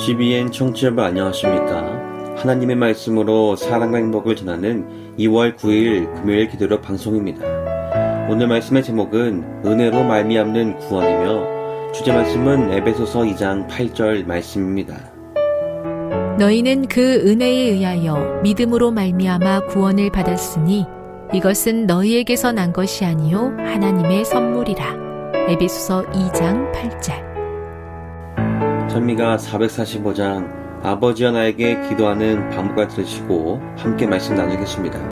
CBN 청취자 여러분 안녕하십니까? 하나님의 말씀으로 사랑과 행복을 전하는 2월 9일 금요일 기도로 방송입니다. 오늘 말씀의 제목은 은혜로 말미암는 구원이며 주제 말씀은 에베소서 2장 8절 말씀입니다. 너희는 그 은혜에 의하여 믿음으로 말미암아 구원을 받았으니 이것은 너희에게서 난 것이 아니요 하나님의 선물이라. 에베소서 2장 8절. 찬미가 445장 아버지여 나에게 기도하는 방법을 들으시고 함께 말씀 나누겠습니다.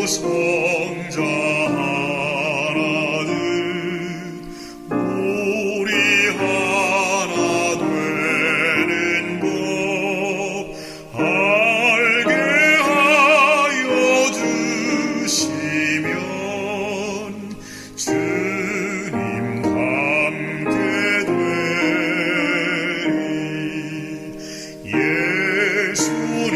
성자 하나는 우리 하나 되는 법 알게 하여 주시면 주님 닮게 되리. 예수님과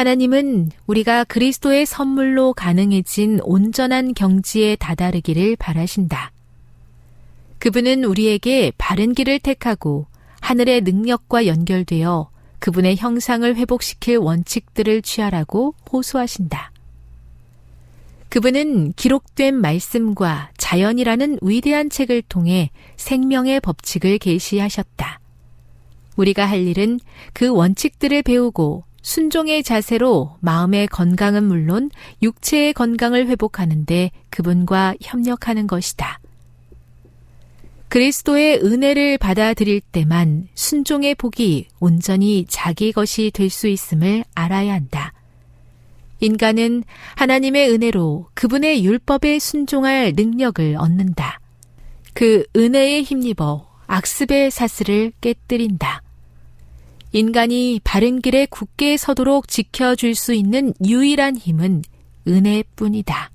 하나님은 우리가 그리스도의 선물로 가능해진 온전한 경지에 다다르기를 바라신다. 그분은 우리에게 바른 길을 택하고 하늘의 능력과 연결되어 그분의 형상을 회복시킬 원칙들을 취하라고 호소하신다. 그분은 기록된 말씀과 자연이라는 위대한 책을 통해 생명의 법칙을 계시하셨다. 우리가 할 일은 그 원칙들을 배우고 순종의 자세로 마음의 건강은 물론 육체의 건강을 회복하는 데 그분과 협력하는 것이다. 그리스도의 은혜를 받아들일 때만 순종의 복이 온전히 자기 것이 될 수 있음을 알아야 한다. 인간은 하나님의 은혜로 그분의 율법에 순종할 능력을 얻는다. 그 은혜에 힘입어 악습의 사슬을 깨뜨린다. 인간이 바른 길에 굳게 서도록 지켜줄 수 있는 유일한 힘은 은혜뿐이다.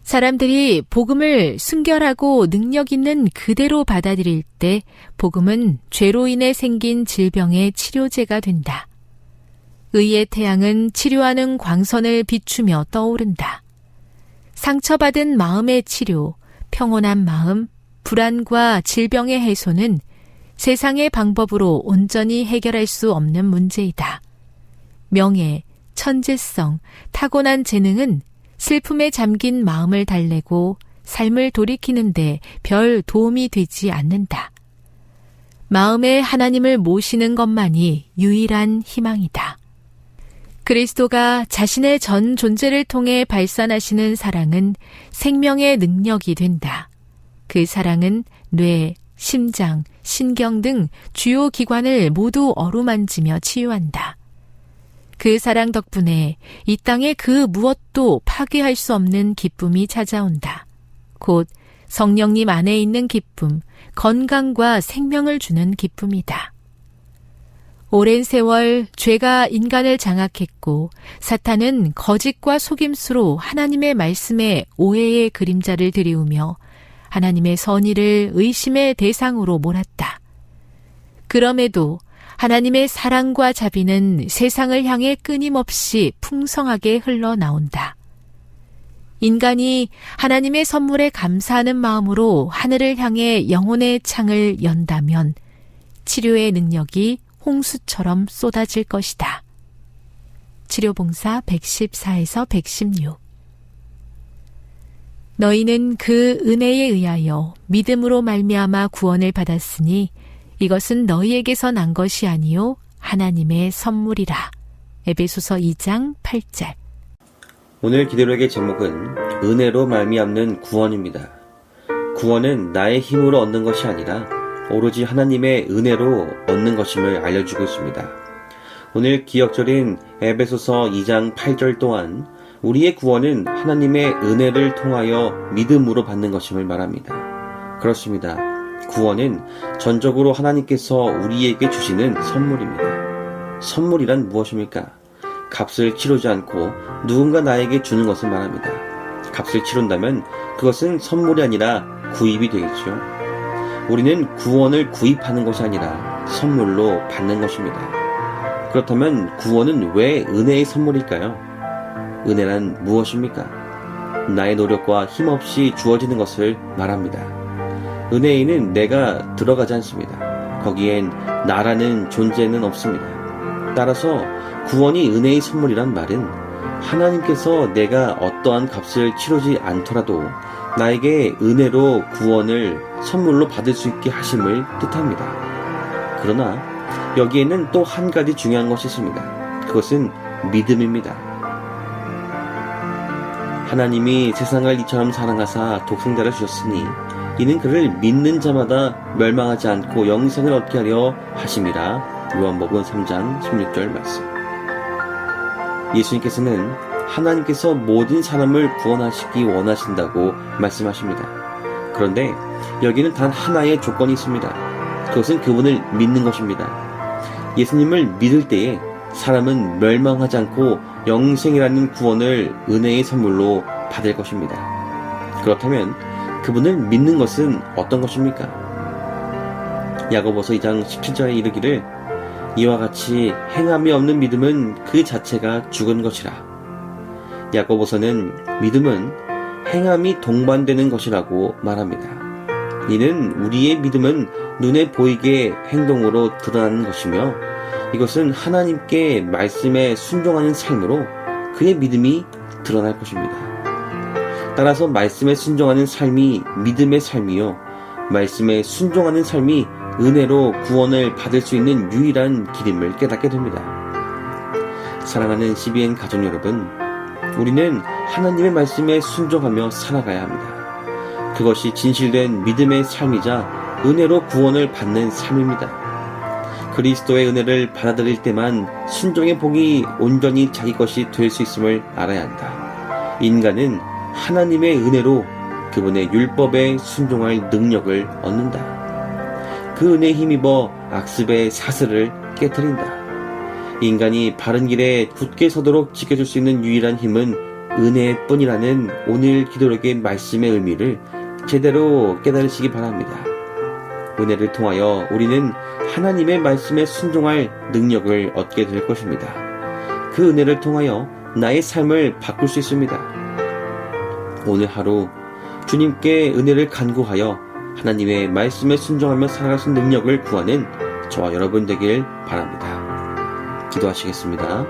사람들이 복음을 순결하고 능력 있는 그대로 받아들일 때 복음은 죄로 인해 생긴 질병의 치료제가 된다. 의의 태양은 치료하는 광선을 비추며 떠오른다. 상처받은 마음의 치료, 평온한 마음, 불안과 질병의 해소는 세상의 방법으로 온전히 해결할 수 없는 문제이다. 명예, 천재성, 타고난 재능은 슬픔에 잠긴 마음을 달래고 삶을 돌이키는데 별 도움이 되지 않는다. 마음에 하나님을 모시는 것만이 유일한 희망이다. 그리스도가 자신의 전 존재를 통해 발산하시는 사랑은 생명의 능력이 된다. 그 사랑은 뇌, 심장, 신경 등 주요 기관을 모두 어루만지며 치유한다. 그 사랑 덕분에 이 땅에 그 무엇도 파괴할 수 없는 기쁨이 찾아온다. 곧 성령님 안에 있는 기쁨, 건강과 생명을 주는 기쁨이다. 오랜 세월 죄가 인간을 장악했고 사탄은 거짓과 속임수로 하나님의 말씀에 오해의 그림자를 들이우며 하나님의 선의를 의심의 대상으로 몰았다. 그럼에도 하나님의 사랑과 자비는 세상을 향해 끊임없이 풍성하게 흘러나온다. 인간이 하나님의 선물에 감사하는 마음으로 하늘을 향해 영혼의 창을 연다면 치료의 능력이 홍수처럼 쏟아질 것이다. 치료봉사 114에서 116. 너희는 그 은혜에 의하여 믿음으로 말미암아 구원을 받았으니 이것은 너희에게서 난 것이 아니요 하나님의 선물이라. 에베소서 2장 8절. 오늘 기도록의 제목은 은혜로 말미암는 구원입니다. 구원은 나의 힘으로 얻는 것이 아니라 오로지 하나님의 은혜로 얻는 것임을 알려주고 있습니다. 오늘 기억절인 에베소서 2장 8절 또한 우리의 구원은 하나님의 은혜를 통하여 믿음으로 받는 것임을 말합니다. 그렇습니다. 구원은 전적으로 하나님께서 우리에게 주시는 선물입니다. 선물이란 무엇입니까? 값을 치르지 않고 누군가 나에게 주는 것을 말합니다. 값을 치른다면 그것은 선물이 아니라 구입이 되겠죠. 우리는 구원을 구입하는 것이 아니라 선물로 받는 것입니다. 그렇다면 구원은 왜 은혜의 선물일까요? 은혜란 무엇입니까? 나의 노력과 힘없이 주어지는 것을 말합니다. 은혜에는 내가 들어가지 않습니다. 거기엔 나라는 존재는 없습니다. 따라서 구원이 은혜의 선물이란 말은 하나님께서 내가 어떠한 값을 치르지 않더라도 나에게 은혜로 구원을 선물로 받을 수 있게 하심을 뜻합니다. 그러나 여기에는 또 한 가지 중요한 것이 있습니다. 그것은 믿음입니다. 하나님이 세상을 이처럼 사랑하사 독생자를 주셨으니 이는 그를 믿는 자마다 멸망하지 않고 영생을 얻게 하려 하심이라. 요한복음 3장 16절 말씀. 예수님께서는 하나님께서 모든 사람을 구원하시기 원하신다고 말씀하십니다. 그런데 여기는 단 하나의 조건이 있습니다. 그것은 그분을 믿는 것입니다. 예수님을 믿을 때에 사람은 멸망하지 않고 영생이라는 구원을 은혜의 선물로 받을 것입니다. 그렇다면 그분을 믿는 것은 어떤 것입니까? 야고보서 2장 17절에 이르기를 이와 같이 행함이 없는 믿음은 그 자체가 죽은 것이라. 야고보서는 믿음은 행함이 동반되는 것이라고 말합니다. 이는 우리의 믿음은 눈에 보이게 행동으로 드러나는 것이며 이것은 하나님께 말씀에 순종하는 삶으로 그의 믿음이 드러날 것입니다. 따라서 말씀에 순종하는 삶이 믿음의 삶이요 말씀에 순종하는 삶이 은혜로 구원을 받을 수 있는 유일한 길임을 깨닫게 됩니다. 사랑하는 CBN 가족 여러분, 우리는 하나님의 말씀에 순종하며 살아가야 합니다. 그것이 진실된 믿음의 삶이자 은혜로 구원을 받는 삶입니다. 그리스도의 은혜를 받아들일 때만 순종의 복이 온전히 자기 것이 될 수 있음을 알아야 한다. 인간은 하나님의 은혜로 그분의 율법에 순종할 능력을 얻는다. 그 은혜에 힘입어 악습의 사슬을 깨트린다. 인간이 바른 길에 굳게 서도록 지켜줄 수 있는 유일한 힘은 은혜뿐이라는 오늘 기도록의 말씀의 의미를 제대로 깨달으시기 바랍니다. 은혜를 통하여 우리는 하나님의 말씀에 순종할 능력을 얻게 될 것입니다. 그 은혜를 통하여 나의 삶을 바꿀 수 있습니다. 오늘 하루 주님께 은혜를 간구하여 하나님의 말씀에 순종하며 살아갈 수 있는 능력을 구하는 저와 여러분 되길 바랍니다. 기도하시겠습니다.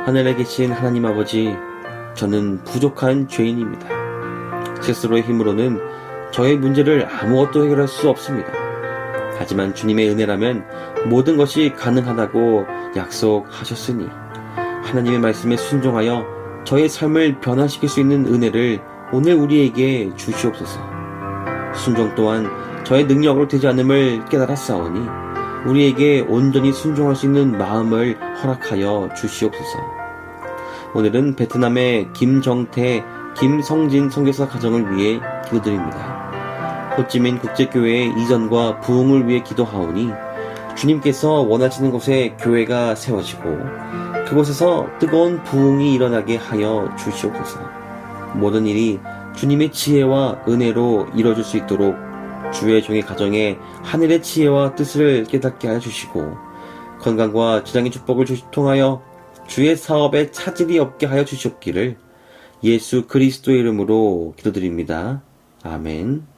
하늘에 계신 하나님 아버지, 저는 부족한 죄인입니다. 스스로의 힘으로는 저의 문제를 아무것도 해결할 수 없습니다. 하지만 주님의 은혜라면 모든 것이 가능하다고 약속하셨으니 하나님의 말씀에 순종하여 저의 삶을 변화시킬 수 있는 은혜를 오늘 우리에게 주시옵소서. 순종 또한 저의 능력으로 되지 않음을 깨달았사오니 우리에게 온전히 순종할 수 있는 마음을 허락하여 주시옵소서. 오늘은 베트남의 김정태 김성진 선교사 가정을 위해 기도드립니다. 호찌민 국제교회의 이전과 부흥을 위해 기도하오니 주님께서 원하시는 곳에 교회가 세워지고 그곳에서 뜨거운 부흥이 일어나게 하여 주시옵소서. 모든 일이 주님의 지혜와 은혜로 이루어질 수 있도록 주의 종의 가정에 하늘의 지혜와 뜻을 깨닫게 하여 주시고 건강과 지장의 축복을 통하여 주의 사업에 차질이 없게 하여 주시옵기를 예수 그리스도의 이름으로 기도드립니다. 아멘.